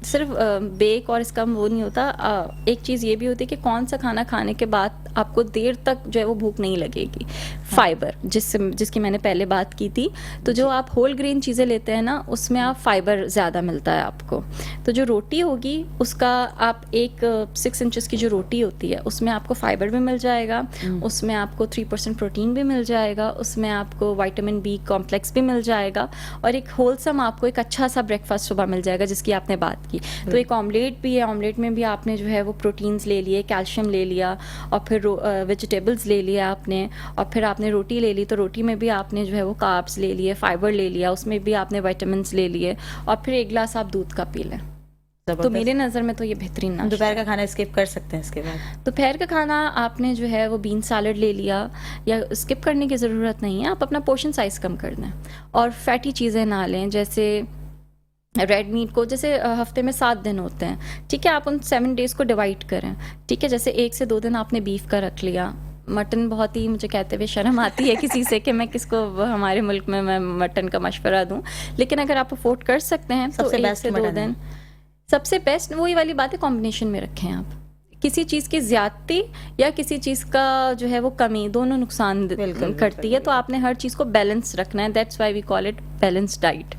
सिर्फ बेक और इसका वो नहीं होता। एक चीज़ ये भी होती है कि कौन सा खाना खाने के बाद आपको देर तक जो है वो भूख नहीं लगेगी। फाइबर जिसकी मैंने पहले बात की थी, तो जो आप होल ग्रेन चीज़ें लेते हैं ना, उसमें आप फाइबर ज़्यादा मिलता है आपको। तो जो रोटी होगी उसका आप एक 6 इंचेस की जो रोटी होती है उसमें आपको फाइबर भी मिल जाएगा, उसमें आपको 3% प्रोटीन भी मिल जाएगा, उसमें आपको विटामिन बी कॉम्प्लेक्स भी मिल जाएगा और एक होलसम आपको एक अच्छा सा ब्रेकफास्ट सुबह मिल जाएगा जिसकी आपने बात की। तो एक ऑमलेट भी है, ऑमलेट में भी आपने जो है वो प्रोटीन्स ले लिए, कैल्शियम ले लिया और फिर वेजिटेबल्स ले लिया आपने, और फिर आपने रोटी ले ली तो रोटी में भी आपने जो है वो कार्ब्स ले लिए, फाइबर ले लिया, उसमें भी आपने विटामिन्स ले लिए और फिर एक गिलास आप दूध का पी लें। तो मेरे नज़र में तो ये बेहतरीन नाश्ता। दोपहर का खाना स्किप कर सकते हैं इसके बाद? दोपहर का खाना आपने जो है वो बीन सैलड ले लिया, या स्किप करने की ज़रूरत नहीं है, आप अपना पोर्शन साइज़ कम कर दें और फैटी चीज़ें ना लें। जैसे रेड मीट को, जैसे हफ्ते में 7 दिन होते हैं, ठीक है, आप उन 7 डेज़ को डिवाइड करें। ठीक है, जैसे 1 से 2 दिन आपने बीफ का रख लिया। मटन बहुत ही मुझे कहते हुए शर्म आती है किसी से कि मैं किसको हमारे मुल्क में मैं मटन का मशवरा दूं, लेकिन अगर आप अफोर्ड कर सकते हैं तो 1 से 2 दिन सबसे बेस्ट। वही वाली बात है, कॉम्बिनेशन में रखें आप। किसी चीज़ की ज्यादती या किसी चीज़ का जो है वो कमी, दोनों नुकसान करती है। तो आपने हर चीज़ को बैलेंस रखना है। That's why we call it balance diet.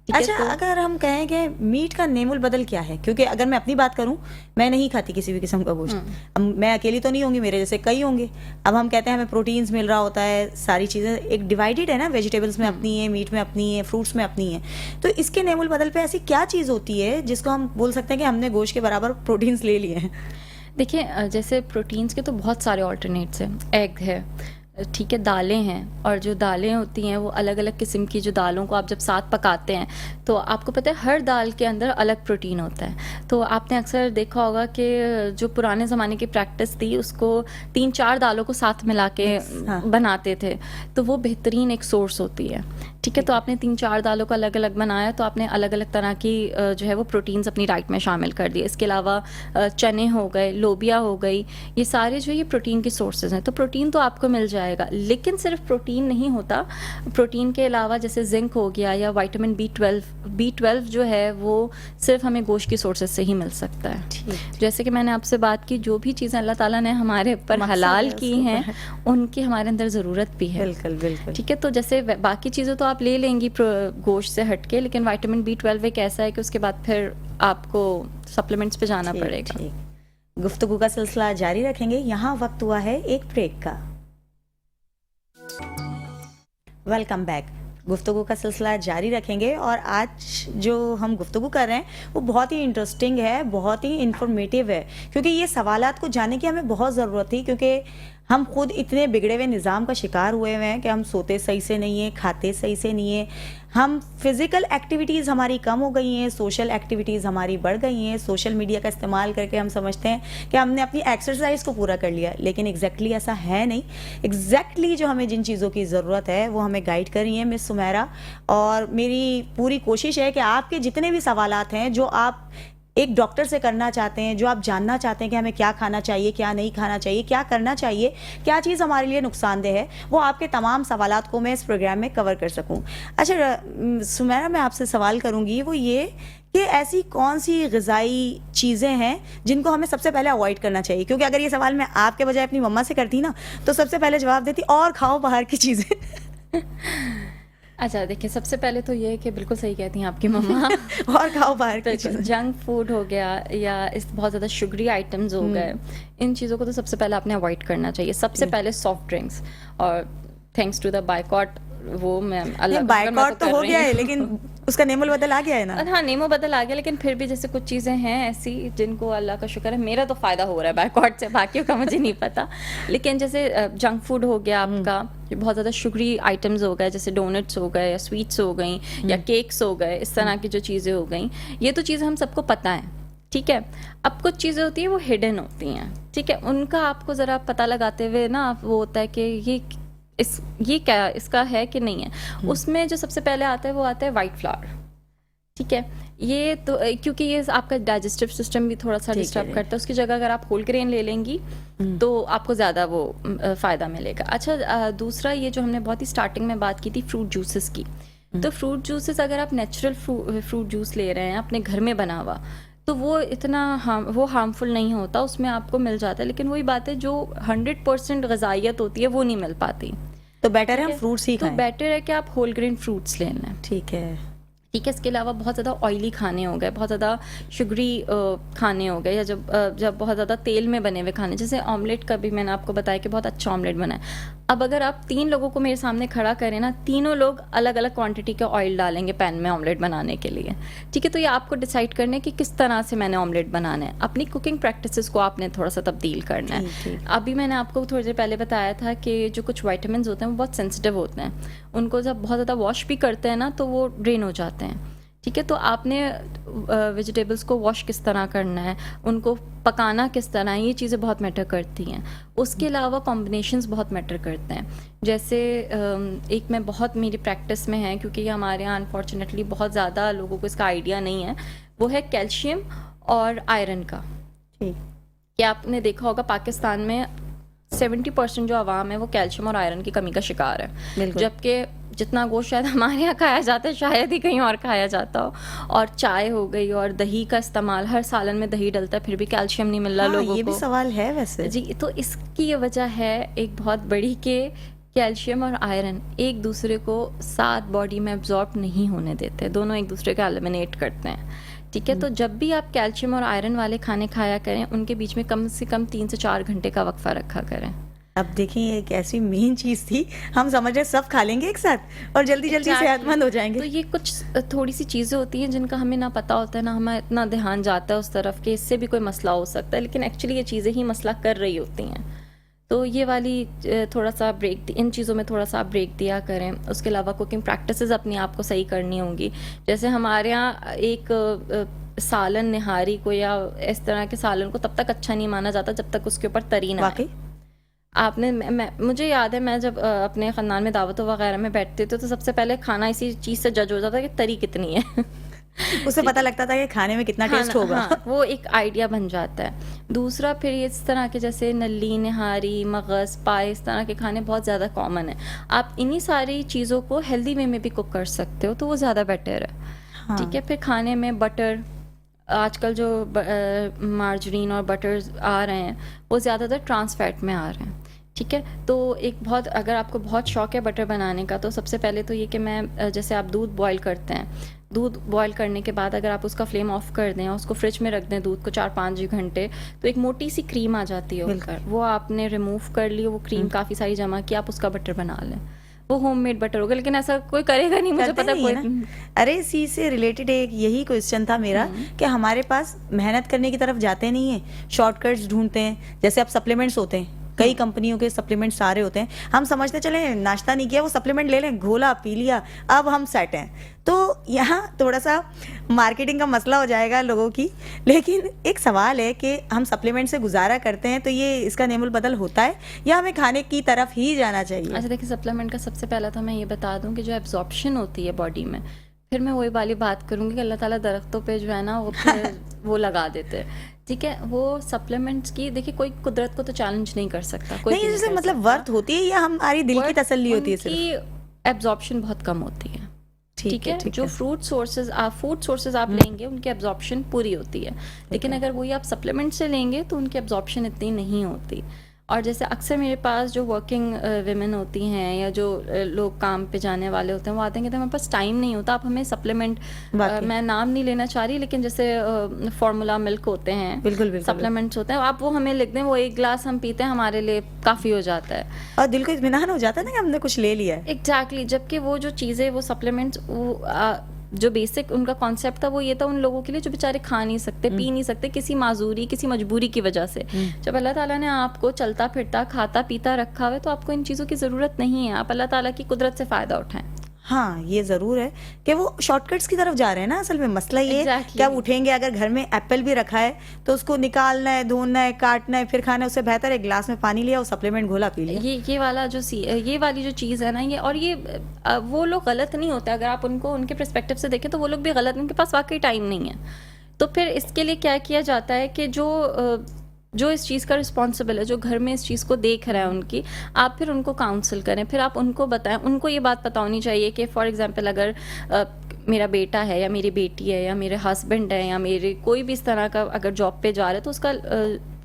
अच्छा, अगर हम कहें कि मीट का नेमुल बदल क्या है, क्योंकि अगर मैं अपनी बात करूं, मैं नहीं खाती किसी भी किस्म का गोश्त। अब मैं अकेली तो नहीं होंगी, मेरे जैसे कई होंगे। अब हम कहते हैं हमें प्रोटीन्स मिल रहा होता है, सारी चीज़ें एक डिवाइडेड है ना, वेजिटेबल्स में अपनी है, मीट में अपनी है, फ्रूट्स में अपनी है। तो इसके नेमुल बदल पे ऐसी क्या चीज़ होती है जिसको हम बोल सकते हैं कि हमने गोश्त के बराबर प्रोटीन्स ले लिए हैं? देखिए, जैसे प्रोटीन्स के तो बहुत सारे ऑल्टरनेट्स हैं। एग है, ठीक है, दालें हैं, और जो दालें होती हैं वो अलग अलग किस्म की, जो दालों को आप जब साथ पकाते हैं तो आपको पता है हर दाल के अंदर अलग प्रोटीन होता है। तो आपने अक्सर देखा होगा कि जो पुराने ज़माने की प्रैक्टिस थी उसको 3-4 दालों को साथ मिला के बनाते थे, तो वो बेहतरीन एक सोर्स होती है। ठीक है, तो आपने 3-4 दालों को अलग अलग बनाया तो आपने अलग अलग तरह की जो है वो प्रोटीन्स अपनी डाइट में शामिल कर दिए। इसके अलावा चने हो गए, लोबिया हो गई, ये सारे जो ये प्रोटीन की सोर्सेज हैं। तो प्रोटीन तो आपको मिल जाएगा, लेकिन सिर्फ प्रोटीन नहीं होता। प्रोटीन के अलावा जैसे जिंक हो गया या विटामिन B12 जो है वो सिर्फ हमें गोश्त की सोर्सेज से ही मिल सकता है। जैसे कि मैंने आपसे बात की, जो भी चीज़ें अल्लाह ताला ने हमारे ऊपर हलाल की हैं उनकी हमारे अंदर ज़रूरत भी है। बिल्कुल बिल्कुल। ठीक है, तो जैसे बाकी चीज़ें तो आप ले लेंगी गोश्त से हटके, लेकिन विटामिन B12 एक ऐसा है कि उसके बाद फिर आपको सप्लीमेंट्स पे जाना पड़ेगा। गुफ्तगू का सिलसिला जारी रखेंगे। यहाँ वक्त हुआ है एक ब्रेक का। Welcome back. गुफ्तगू का सिलसिला जारी रखेंगे और आज जो हम गुफ्तगू कर रहे हैं वो बहुत ही इंटरेस्टिंग है, बहुत ही इंफॉर्मेटिव है, क्योंकि ये सवालात को जानने की हमें बहुत ज़रूरत थी, क्योंकि हम खुद इतने बिगड़े हुए निज़ाम का शिकार हुए हुए हैं कि हम सोते सही से नहीं है, खाते सही से नहीं है, हम फिजिकल एक्टिविटीज़ हमारी कम हो गई हैं, सोशल एक्टिविटीज़ हमारी बढ़ गई हैं। सोशल मीडिया का इस्तेमाल करके हम समझते हैं कि हमने अपनी एक्सरसाइज को पूरा कर लिया, लेकिन एग्जैक्टली ऐसा है नहीं। एग्जैक्टली जो हमें जिन चीज़ों की ज़रूरत है वो हमें गाइड कर रही हैं मिस सुमेरा, और मेरी पूरी कोशिश है कि आपके जितने भी सवालात हैं जो आप एक डॉक्टर से करना चाहते हैं, जो आप जानना चाहते हैं कि हमें क्या खाना चाहिए, क्या नहीं खाना चाहिए, क्या करना चाहिए, क्या चीज़ हमारे लिए नुकसानदेह है, वो आपके तमाम सवालात को मैं इस प्रोग्राम में कवर कर सकूं। अच्छा सुमेरा, मैं आपसे सवाल करूंगी वो ये कि ऐसी कौन सी ग़िज़ाई चीज़ें हैं जिनको हमें सबसे पहले अवॉइड करना चाहिए? क्योंकि अगर ये सवाल मैं आपके बजाय अपनी मम्मा से करती ना तो सबसे पहले जवाब देती और खाओ बाहर की चीज़ें। अच्छा देखिए, सबसे पहले तो ये है कि बिल्कुल सही कहती हैं आपकी मम्मा। और खाओ बाहर की तो चीज़ें। जंक फूड हो गया या इस बहुत ज़्यादा शुगरी आइटम्स हो गए, इन चीज़ों को तो सबसे पहले आपने अवॉइड करना चाहिए। सबसे पहले सॉफ्ट ड्रिंक्स, और थैंक्स टू द बायकॉट, वो मैं अल्लाह का शुक्र मैं बायकॉट तो कर हो रही गया है, हूँ। लेकिन उसका नेमल बदल आ गया है ना। और हाँ, नेमो बदल आ गया, लेकिन फिर भी जैसे कुछ चीज़ें हैं ऐसी जिनको अल्लाह का शुक्र है, मेरा तो फ़ायदा हो रहा है बायकॉट से, बाकियों का मुझे नहीं पता। लेकिन जैसे जंक फूड हो गया आपका, जो बहुत ज़्यादा शुगरी आइटम्स हो गए, जैसे डोनट्स हो गए या स्वीट्स हो गई या केक्स हो गए, इस तरह की जो चीज़ें हो गई, ये तो चीज़ें हम सबको पता है, ठीक है। अब कुछ चीज़ें होती हैं वो हिडन होती हैं, ठीक है, उनका आपको ज़रा पता लगाते हुए ना वो होता है कि ये क्या इसका है कि नहीं है। उसमें जो सबसे पहले आता है वो आता है वाइट फ्लावर, ठीक है। ये तो क्योंकि ये आपका डाइजेस्टिव सिस्टम भी थोड़ा सा डिस्टर्ब करता है, उसकी जगह अगर आप होल ग्रेन ले लेंगी तो आपको ज़्यादा वो फ़ायदा मिलेगा। अच्छा दूसरा, ये जो हमने बहुत ही स्टार्टिंग में बात की थी फ्रूट जूसेस की, तो फ्रूट जूसेस अगर आप नेचुरल फ्रूट जूस ले रहे हैं अपने घर में बना हुआ, तो वो इतना हार्मफुल नहीं होता, उसमें आपको मिल जाता है। लेकिन वही बात है, जो 100% ग़िज़ाइयत होती है वो नहीं मिल पाती। तो बेटर है हम फ्रूट्स ही खाएं। तो बेटर है कि आप होल ग्रेन फ्रूट्स ले लें, ठीक है। ठीक है। इसके अलावा बहुत ज़्यादा ऑयली खाने हो गए, बहुत ज़्यादा शुगरी खाने हो गए, या जब बहुत ज़्यादा तेल में बने हुए खाने, जैसे ऑमलेट का भी मैंने आपको बताया कि बहुत अच्छा ऑमलेट बना है। अब अगर आप 3 लोगों को मेरे सामने खड़ा करें ना, तीनों लोग अलग अलग क्वांटिटी के ऑयल डालेंगे पैन में ऑमलेट बनाने के लिए, ठीक है। तो ये आपको डिसाइड करना है कि किस तरह से मैंने ऑमलेट बनाना है। अपनी कुकिंग प्रैक्टिसेस को आपने थोड़ा सा तब्दील करना है। अभी मैंने आपको थोड़ी देर पहले बताया था कि जो कुछ वाइटामिन होते हैं वो बहुत सेंसिटिव होते हैं, उनको जब बहुत ज़्यादा वॉश भी करते हैं ना तो वो ड्रेन हो जाते हैं, ठीक है। तो आपने वेजिटेबल्स को वॉश किस तरह करना है, उनको पकाना किस तरह है, ये चीज़ें बहुत मैटर करती हैं। उसके अलावा कॉम्बिनेशंस बहुत मैटर करते हैं। जैसे एक मैं बहुत मेरी प्रैक्टिस में है, क्योंकि ये हमारे यहाँ अनफॉर्चुनेटली बहुत ज़्यादा लोगों को इसका आइडिया नहीं है, वो है कैल्शियम और आयरन का। कि आपने देखा होगा पाकिस्तान में 70% जो आवाम है वो कैल्शियम और आयरन की कमी का शिकार है, जबकि जितना गोश्त शायद हमारे यहाँ खाया जाता है शायद ही कहीं और खाया जाता हो। और चाय हो गई और दही का इस्तेमाल, हर सालन में दही डलता है, फिर भी कैल्शियम नहीं मिल रहा लोगों को। ये भी सवाल है वैसे जी। तो इसकी ये वजह है एक बहुत बड़ी कि कैल्शियम और आयरन एक दूसरे को साथ बॉडी में एब्जॉर्ब नहीं होने देते, दोनों एक दूसरे को एलिमिनेट करते हैं, ठीक है। तो जब भी आप कैल्शियम और आयरन वाले खाने खाया करें, उनके बीच में कम से कम 3 से 4 घंटे का वक्फा रखा करें। अब देखिए, एक ऐसी मेन चीज़ थी, हम समझ रहे सब खा लेंगे एक साथ और जल्दी जल्दी सेहतमंद हो जाएंगे। तो ये कुछ थोड़ी सी चीज़ें होती हैं जिनका हमें ना पता होता है, ना हमें इतना ध्यान जाता है उस तरफ कि इससे भी कोई मसला हो सकता है, लेकिन एक्चुअली ये चीज़ें ही मसला कर रही होती हैं। तो ये वाली थोड़ा सा ब्रेक, इन चीज़ों में थोड़ा सा ब्रेक दिया करें। उसके अलावा कुकिंग प्रैक्टिसेस अपनी आप को सही करनी होंगी। जैसे हमारे यहाँ एक सालन निहारी को या इस तरह के सालन को तब तक अच्छा नहीं माना जाता जब तक उसके ऊपर तरी ना आए। आपने मुझे याद है, मैं जब अपने ख़ानदान में दावतों वगैरह में बैठते थे तो सबसे पहले खाना इसी चीज़ से जज हो जाता कि तरी कितनी है। उससे पता लगता था कि खाने में कितना टेस्ट होगा। हाँ, वो एक आइडिया बन जाता है। दूसरा फिर इस तरह के जैसे नली, निहारी, मगज़, पाए, इस तरह के खाने बहुत ज़्यादा कॉमन है। आप इन्हीं सारी चीज़ों को हेल्दी वे में भी कुक कर सकते हो, तो वो ज़्यादा बेटर है, ठीक है। फिर खाने में बटर, आजकल जो मार्जरीन और बटर आ रहे हैं वो ज़्यादातर ट्रांस फैट में आ रहे हैं, ठीक है। तो एक बहुत, अगर आपको बहुत शौक है बटर बनाने का, तो सबसे पहले तो ये कि मैं जैसे आप दूध बॉईल करते हैं, दूध बॉईल करने के बाद अगर आप उसका फ्लेम ऑफ कर दें और उसको फ्रिज में रख दें दूध को 4-5 घंटे, तो एक मोटी सी क्रीम आ जाती है ऊपर, वो आपने रिमूव कर ली, वो क्रीम काफ़ी सारी जमा की, आप उसका बटर बना लें, वो होममेड बटर होगा। लेकिन ऐसा कोई करेगा नहीं, मुझे पता कोई। अरे इसी से रिलेटेड एक यही क्वेश्चन था मेरा कि हमारे पास मेहनत करने की तरफ जाते नहीं है, शॉर्टकट्स ढूंढते हैं। जैसे अब सप्लीमेंट्स होते हैं, कई कंपनियों के सप्लीमेंट सारे होते हैं, हम समझते चले नाश्ता नहीं किया, वो सप्लीमेंट ले लें, घोला पी लिया, अब हम सेट हैं। तो यहाँ थोड़ा सा मार्केटिंग का मसला हो जाएगा लोगों की। लेकिन एक सवाल है कि हम सप्लीमेंट से गुजारा करते हैं तो ये इसका नेमुल बदल होता है या हमें खाने की तरफ ही जाना चाहिए? अच्छा देखिए, सप्लीमेंट का सबसे पहला तो मैं ये बता दूं कि जो एब्जॉर्प्शन होती है बॉडी में, फिर मैं वही वाली बात करूंगी कि अल्लाह ताला दरख्तों पे जो है ना वो फिर वो लगा देते हैं, ठीक है। वो सप्लीमेंट्स की देखिए कोई कुदरत को तो चैलेंज नहीं कर सकता, कोई नहीं, जैसे मतलब वर्थ होती है या हमारी दिल की तसल्ली होती है सिर्फ? उनकी एब्जॉर्प्शन बहुत कम होती है, ठीक है। ठीक जो है। फूड सोर्सेज आप लेंगे उनकी एब्जॉर्प्शन पूरी होती है, लेकिन अगर वही आप सप्लीमेंट से लेंगे तो उनकी एब्जॉर्प्शन इतनी नहीं होती। और जैसे अक्सर मेरे पास जो वर्किंग विमेन होती हैं या जो लोग काम पे जाने वाले होते हैं, वो आते हैं कहते हैं हमारे पास टाइम नहीं होता, आप हमें सप्लीमेंट, मैं नाम नहीं लेना चाह रही, लेकिन जैसे फार्मूला मिल्क होते हैं, बिल्कुल सप्लीमेंट्स होते हैं, आप वो हमें लिख दें, वो 1 ग्लास हम पीते हैं, हमारे लिए काफ़ी हो जाता है और दिल को इत्मीनान हो जाता है ना कि हमने कुछ ले लिया है। एग्जैक्टली। जबकि वो जो चीज़ें, वो सप्लीमेंट्स, वो जो बेसिक उनका कॉन्सेप्ट था वो ये था उन लोगों के लिए जो बेचारे खा नहीं सकते, पी नहीं सकते, किसी माजूरी, किसी मजबूरी की वजह से। जब अल्लाह ताला ने आपको चलता फिरता खाता पीता रखा हुआ है तो आपको इन चीज़ों की ज़रूरत नहीं है, आप अल्लाह ताला की कुदरत से फ़ायदा उठाएं। हाँ, ये ज़रूर है कि वो शॉर्टकट्स की तरफ जा रहे हैं ना। असल में मसला ये है Exactly. कि आप उठेंगे, अगर घर में एप्पल भी रखा है तो उसको निकालना है, धोना है, काटना है, फिर खाना है। उससे बेहतर है गिलास में पानी लिया और सप्लीमेंट घोला पी लिया। ये वाला जो ये वाली जो चीज़ है ना, ये और ये वो लोग गलत नहीं होते, अगर आप उनको उनके पर्सपेक्टिव से देखें तो वो लोग भी गलत, उनके पास वाकई टाइम नहीं है। तो फिर इसके लिए क्या किया जाता है कि जो इस चीज़ का रिस्पॉन्सिबल है, जो घर में इस चीज़ को देख रहा है उनकी, आप फिर उनको काउंसिल करें, फिर आप उनको बताएं। उनको ये बात पता होनी चाहिए कि फॉर एग्जांपल अगर मेरा बेटा है या मेरी बेटी है या मेरे हस्बैंड है या मेरे कोई भी इस तरह का अगर जॉब पे जा रहा है तो उसका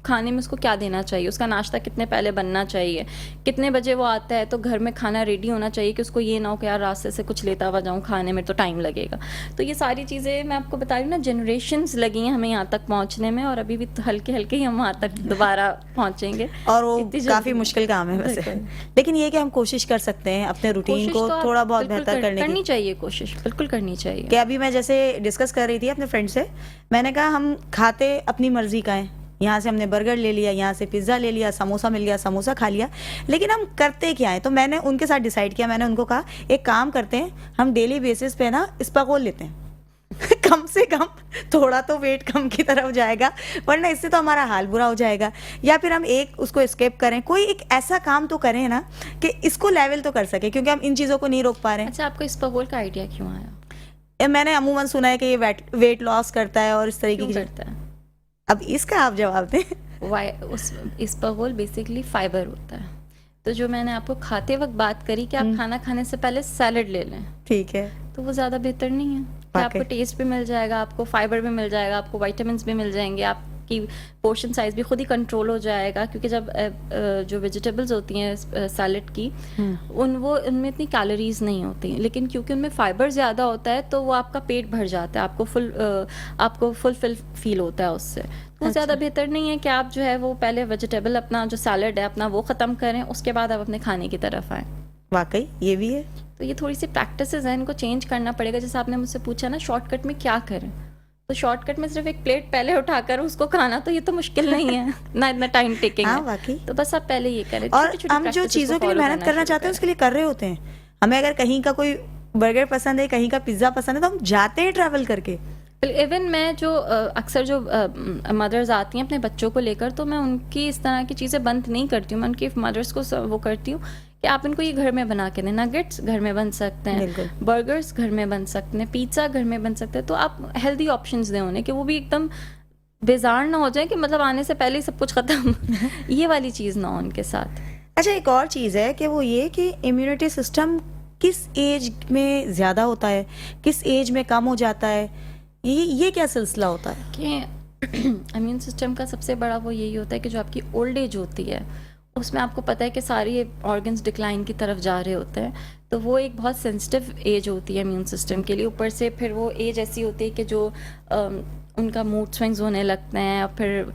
खाने में उसको क्या देना चाहिए, उसका नाश्ता कितने पहले बनना चाहिए, कितने बजे वो आता है तो घर में खाना रेडी होना चाहिए कि उसको ये ना हो कि यार रास्ते से कुछ लेता हुआ जाऊँ, खाने में तो टाइम लगेगा। तो ये सारी चीज़ें मैं आपको बता रही हूँ ना, जनरेशन्स लगी हैं हमें यहाँ तक पहुँचने में, और अभी भी तो हल्के हल्के ही हम वहाँ तक दोबारा पहुँचेंगे, और वो काफ़ी मुश्किल काम है वैसे। लेकिन ये कि हम कोशिश कर सकते हैं अपने रूटीन को थोड़ा बहुत बेहतर करने की। चाहिए कोशिश, बिल्कुल करनी चाहिए। कि अभी मैं जैसे डिस्कस कर रही थी अपने फ्रेंड से, मैंने कहा हम खाते अपनी मर्जी का है, यहाँ से हमने बर्गर ले लिया, यहाँ से पिज़्ज़ा ले लिया, समोसा मिल गया, समोसा खा लिया, लेकिन हम करते क्या है? तो मैंने उनके साथ डिसाइड किया, मैंने उनको कहा एक काम करते हैं, हम डेली बेसिस पे ना स्पागोल लेते हैं कम से कम थोड़ा तो वेट कम की तरफ जाएगा, वरना इससे तो हमारा हाल बुरा हो जाएगा। या फिर हम एक उसको स्केप करें, कोई एक ऐसा काम तो करें ना कि इसको लेवल तो कर सके, क्योंकि हम इन चीज़ों को नहीं रोक पा रहे हैं। अच्छा, आपको स्पागोल का आइडिया क्यों आया? मैंने अमूमन सुना है कि ये वेट लॉस करता है और इस तरीके की करता है। अब इसका आप जवाब दें। स्पागोल बेसिकली फाइबर होता है। तो जो मैंने आपको खाते वक्त बात करी कि आप खाना खाने से पहले सैलड ले लें, ठीक है, तो वो ज़्यादा बेहतर नहीं है कि आपको टेस्ट भी मिल जाएगा, आपको फाइबर भी मिल जाएगा, आपको विटामिन्स भी मिल जाएंगे, आपकी पोर्शन साइज भी खुद ही कंट्रोल हो जाएगा। क्योंकि जब जो वेजिटेबल्स होती हैं सैलड की, उनमें इतनी कैलोरीज नहीं होती, लेकिन क्योंकि उनमें फाइबर ज़्यादा होता है तो वो आपका पेट भर जाता है, आपको फुलफिल फील होता है उससे। वो ज़्यादा बेहतर नहीं है कि आप जो है वो पहले वेजिटेबल अपना जो सैलड है अपना वो ख़त्म करें, उसके बाद आप अपने खाने की तरफ आएँ। वाकई ये भी है। तो ये थोड़ी सी प्रैक्टिसेस हैं, इनको चेंज करना पड़ेगा। जैसे आपने मुझसे पूछा ना शॉर्टकट में क्या करें, तो शॉर्टकट में सिर्फ एक प्लेट पहले उठाकर उसको खाना, तो ये तो मुश्किल नहीं है ना, इतना टाइम टेकिंग है। वाकई। तो बस आप पहले ये करें। और हम जो चीज़ों के लिए मेहनत करना चाहते हैं उसके लिए कर रहे होते हैं। हमें अगर कहीं का कोई बर्गर पसंद है, कहीं का पिज्ज़ा पसंद है, तो हम जाते हैं ट्रैवल करके। इवन मैं जो अक्सर जो मदर्स आती हैं अपने बच्चों को लेकर, तो मैं उनकी इस तरह की चीज़ें बंद नहीं करती हूँ। मैं उनकी मदर्स को वो करती हूँ कि आप इनको ये घर में बना के दें। नगेट्स घर में बन सकते हैं, बर्गर्स घर में बन सकते हैं, पिज़्ज़ा घर में बन सकते हैं। तो आप हेल्दी ऑप्शंस दें उन्हें कि वो भी एकदम बेजार ना हो जाए कि मतलब आने से पहले ही सब कुछ ख़त्म ये वाली चीज़ ना हो उनके साथ। अच्छा, एक और चीज़ है कि वो ये कि इम्यूनिटी सिस्टम किस एज में ज़्यादा होता है, किस एज में कम हो जाता है, ये क्या सिलसिला होता है? कि इम्यून सिस्टम का सबसे बड़ा वो यही होता है कि जो आपकी ओल्ड एज होती है उसमें आपको पता है कि सारी ऑर्गन्स डिक्लाइन की तरफ जा रहे होते हैं, तो वो एक बहुत सेंसिटिव एज होती है इम्यून सिस्टम के लिए। ऊपर से फिर वो एज ऐसी होती है कि जो उनका मूड स्विंग्स होने लगते हैं और फिर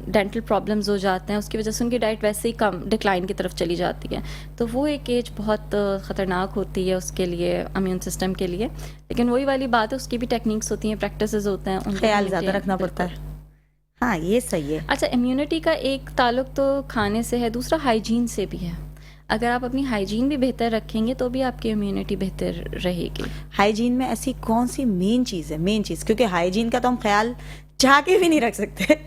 डेंटल प्रॉब्लम्स हो जाते हैं, उसकी वजह से उनकी डाइट वैसे ही कम डिक्लाइन की तरफ चली जाती है। तो वो एक एज बहुत ख़तरनाक होती है उसके लिए, इम्यून सिस्टम के लिए। लेकिन वही वाली बात है, उसकी भी टेक्निक्स होती हैं, प्रैक्टिसेस होते हैं, ख्याल ज़्यादा रखना पड़ता है। हाँ, ये सही है। अच्छा, इम्यूनिटी का एक ताल्लुक तो खाने से है, दूसरा हाइजीन से भी है। अगर आप अपनी हाइजीन भी बेहतर रखेंगे तो भी आपकी इम्यूनिटी बेहतर रहेगी। हाइजीन में ऐसी कौन सी मेन चीज़ है, मेन चीज़? क्योंकि हाइजीन का तो हम ख्याल चाह के भी नहीं रख सकते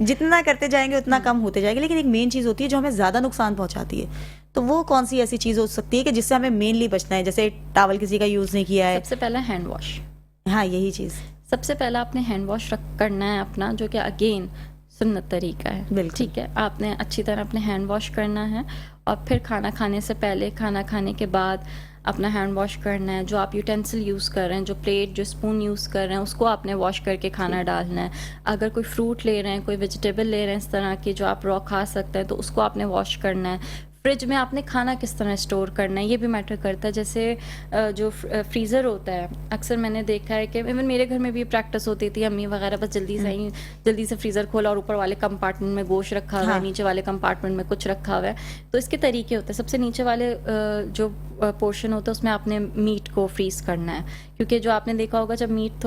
जितना करते जाएंगे उतना कम होते जाएगा, लेकिन एक मेन चीज़ होती है जो हमें ज़्यादा नुकसान पहुंचाती है। तो वो कौन सी ऐसी चीज़ हो सकती है कि जिससे हमें मेनली बचना है? जैसे टॉवल किसी का यूज़ नहीं किया है। सबसे पहला हैंड वॉश। हाँ, यही चीज़। सबसे पहला आपने हैंड वॉश करना है अपना, जो कि अगेन सुन्नत तरीका है। बिल्कुल। ठीक है, आपने अच्छी तरह अपने हैंड वॉश करना है और फिर खाना खाने से पहले, खाना खाने के बाद अपना हैंड वॉश करना है। जो आप यूटेंसिल यूज़ कर रहे हैं, जो प्लेट, जो स्पून यूज़ कर रहे हैं, उसको आपने वॉश करके खाना डालना है। अगर कोई फ्रूट ले रहे हैं, कोई वेजिटेबल ले रहे हैं इस तरह की जो आप रॉ खा सकते हैं, तो उसको आपने वॉश करना है। फ्रिज में आपने खाना किस तरह स्टोर करना है ये भी मैटर करता है। जैसे जो फ्रीज़र होता है, अक्सर मैंने देखा है कि इवन मेरे घर में भी प्रैक्टिस होती थी, अम्मी वगैरह बस जल्दी से फ्रीज़र खोला और ऊपर वाले कंपार्टमेंट में गोश्त रखा हुआ है, नीचे वाले कंपार्टमेंट में कुछ रखा हुआ है। तो इसके तरीके होते हैं, सबसे नीचे वाले जो पोर्शन होता है उसमें आपने मीट को फ्रीज़ करना है, क्योंकि जो आपने देखा होगा जब मीट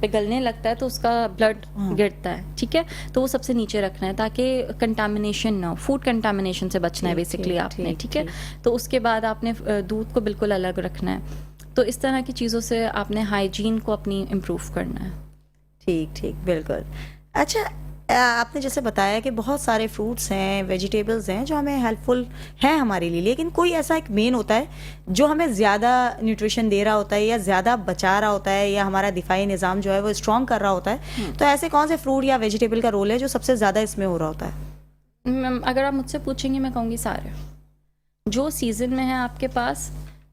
पिघलने लगता है तो उसका ब्लड गिरता है। ठीक है, तो वो सबसे नीचे रखना है ताकि कंटामिनेशन ना हो, फूड कंटामिनेशन से बचना है बेसिकली आपने। ठीक है, तो उसके बाद आपने दूध को बिल्कुल अलग रखना है। तो इस तरह की चीज़ों से आपने हाइजीन को अपनी इम्प्रूव करना है। ठीक ठीक, बिल्कुल। अच्छा, आपने जैसे बताया कि बहुत सारे फ्रूट्स हैं, वेजिटेबल्स हैं जो हमें हेल्पफुल हैं हमारे लिए, लेकिन कोई ऐसा एक मेन होता है जो हमें ज़्यादा न्यूट्रिशन दे रहा होता है या ज़्यादा बचा रहा होता है या हमारा दिफाई निज़ाम जो है वो स्ट्रॉन्ग कर रहा होता है। तो ऐसे कौन से फ्रूट या वेजिटेबल का रोल है जो सबसे ज़्यादा इसमें हो रहा होता है? अगर आप मुझसे पूछेंगे मैं कहूँगी सारे, जो सीज़न में है आपके पास,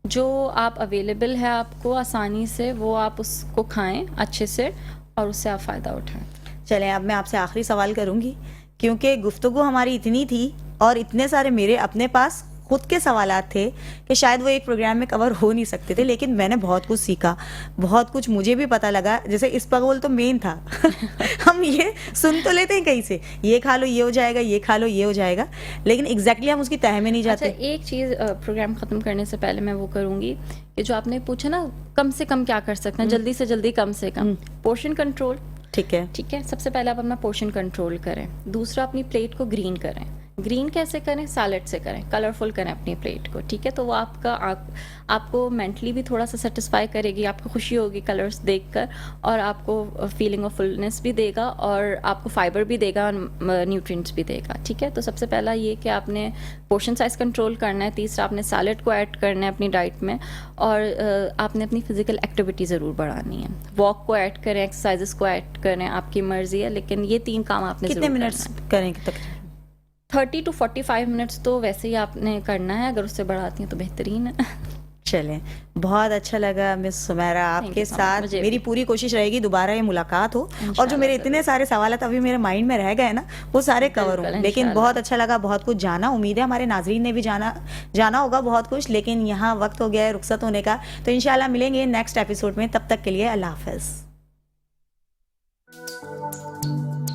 जो आप अवेलेबल है आपको आसानी से, वो आप उसको खाएं अच्छे से और उससे आप फ़ायदा उठाएं। चलें, अब मैं आपसे आखिरी सवाल करूंगी, क्योंकि गुफ्तगू हमारी इतनी थी और इतने सारे मेरे अपने पास खुद के सवालात थे कि शायद वो एक प्रोग्राम में कवर हो नहीं सकते थे, लेकिन मैंने बहुत कुछ सीखा, बहुत कुछ मुझे भी पता लगा। जैसे इसबगोल तो मेन था हम ये सुन तो लेते हैं कहीं से, ये खा लो ये हो जाएगा, ये खा लो ये हो जाएगा, लेकिन एग्जैक्टली हम उसकी तह में नहीं जाते। अच्छा, एक चीज़ प्रोग्राम ख़त्म करने से पहले मैं वो करूँगी कि जो आपने पूछा ना कम से कम क्या कर सकते हैं, जल्दी से जल्दी कम से कम, पोर्शन कंट्रोल। ठीक है, ठीक है, सबसे पहले आप अपना पोर्शन कंट्रोल करें। दूसरा, अपनी प्लेट को ग्रीन करें। ग्रीन कैसे करें? सैलेड से करें, कलरफुल करें अपनी प्लेट को। ठीक है, तो वो आपको मेंटली भी थोड़ा सा सेटिस्फाई करेगी, आपको खुशी होगी कलर्स देखकर, और आपको फीलिंग ऑफ फुलनेस भी देगा और आपको फाइबर भी देगा और न्यूट्रिएंट्स भी देगा। ठीक है, तो सबसे पहला ये कि आपने पोर्शन साइज कंट्रोल करना है। तीसरा, आपने सैलेड को ऐड करना है अपनी डाइट में, और आपने अपनी फिजिकल एक्टिविटी ज़रूर बढ़ानी है। वॉक को ऐड करें, एक्सरसाइजेस को ऐड करें, आपकी मर्जी है, लेकिन ये 3 काम आपने कितने मिनट्स करें तक? 30 to 45 मिनट्स तो वैसे ही आपने करना है, अगर उससे बढ़ाती हैं तो बेहतरीन है। चलें, बहुत अच्छा लगा मिस सुमेरा आपके साथ। मेरी पूरी कोशिश रहेगी दोबारा ये मुलाकात हो और जो मेरे इतने सारे सवाल अभी मेरे माइंड में रह गए ना वो सारे कवर हो। लेकिन बहुत अच्छा लगा, बहुत कुछ जाना। उम्मीद है हमारे नाजरीन ने भी जाना होगा बहुत कुछ, लेकिन यहाँ वक्त हो गया है रुखसत होने का। तो इंशाल्लाह मिलेंगे नेक्स्ट एपिसोड में, तब तक के लिए अल्लाह हाफ़िज़।